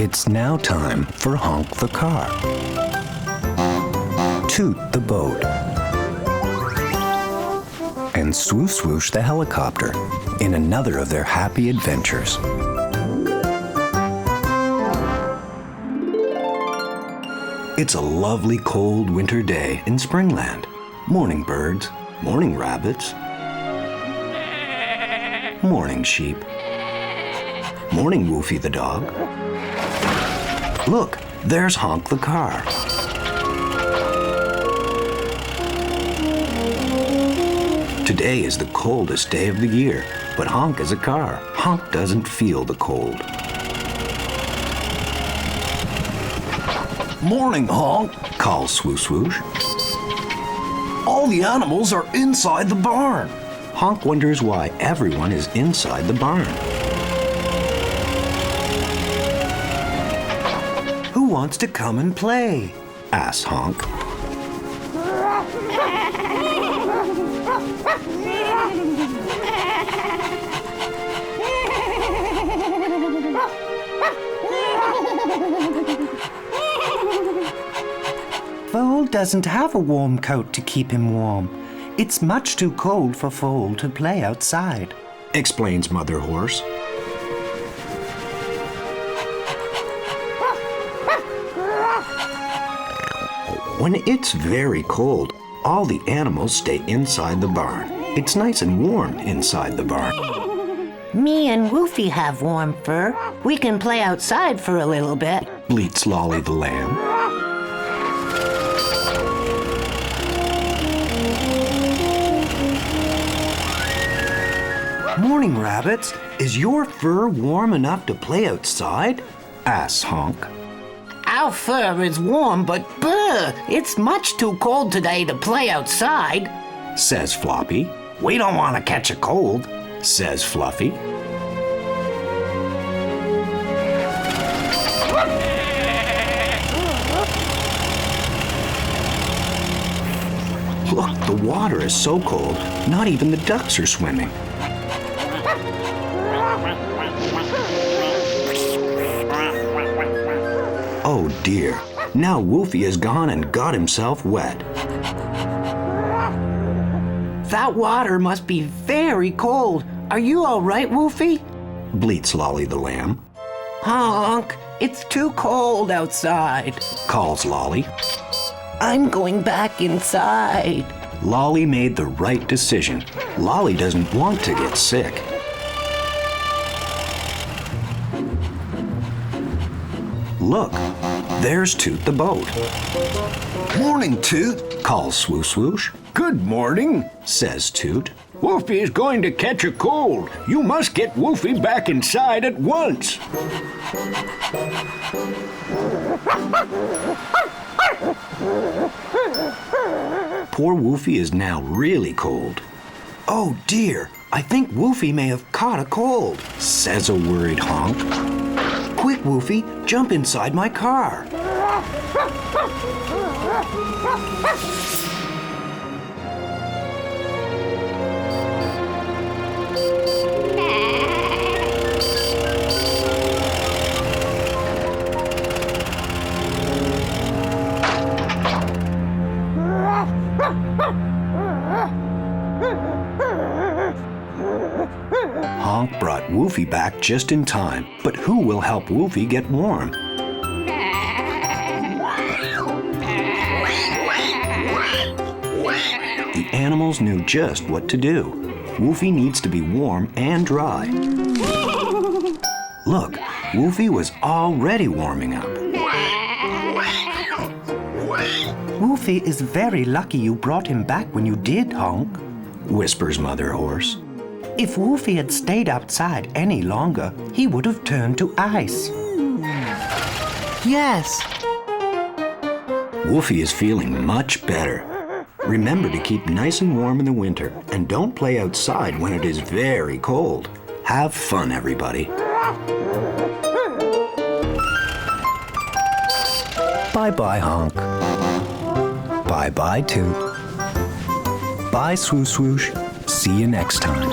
It's now time for Honk the car, Toot the boat, and Swo-Swoosh the helicopter in another of their happy adventures. It's a lovely cold winter day in Springland. Morning birds, morning rabbits, morning sheep, morning Woofy the dog. Look, there's Honk the car. Today is the coldest day of the year, but Honk is a car. Honk doesn't feel the cold. Morning, Honk, Calls Swo-Swoosh. all the animals are inside the barn. Honk wonders why everyone is inside the barn. Who wants to come and play? Asks Honk. Foal doesn't have a warm coat to keep him warm. It's much too cold for Foal to play outside, explains Mother Horse. When it's very cold, all the animals stay inside the barn. It's nice and warm inside the barn. Me and Woofy have warm fur. We can play outside for a little bit. Bleats Lolly the lamb. Morning, rabbits. Is your fur warm enough to play outside? Asks Honk. Our fur is warm, but it's much too cold today to play outside, Says Floppy. We don't want to catch a cold, says Fluffy. Look, the water is so cold, not even the ducks are swimming. Oh dear, now Woofy is gone and got himself wet. That water must be very cold. Are you all right, Woofy? Bleats Lolly the lamb. Honk, it's too cold outside. Calls Lolly. I'm going back inside. Lolly made the right decision. Lolly doesn't want to get sick. Look, there's Toot the boat. Morning, Toot, Calls Swo-Swoosh. Good morning. Says Toot. Woofy is going to catch a cold. You must get Woofy back inside at once. Poor Woofy is now really cold. Oh dear, I think Woofy may have caught a cold, says a worried Honk. Quick, Woofy, jump inside my car. Honk brought Woofy back just in time, but who will help Woofy get warm? The animals knew just what to do. Woofy needs to be warm and dry. Look, Woofy was already warming up. Woofy is very lucky you brought him back when you did, Honk, whispers Mother Horse. If Woofy had stayed outside any longer, he would have turned to ice. Yes. Woofy is feeling much better. Remember to keep nice and warm in the winter and don't play outside when it is very cold. Have fun, everybody. Bye-bye, Honk. Bye-bye, Toot. Bye, Swo-Swoosh. See you next time.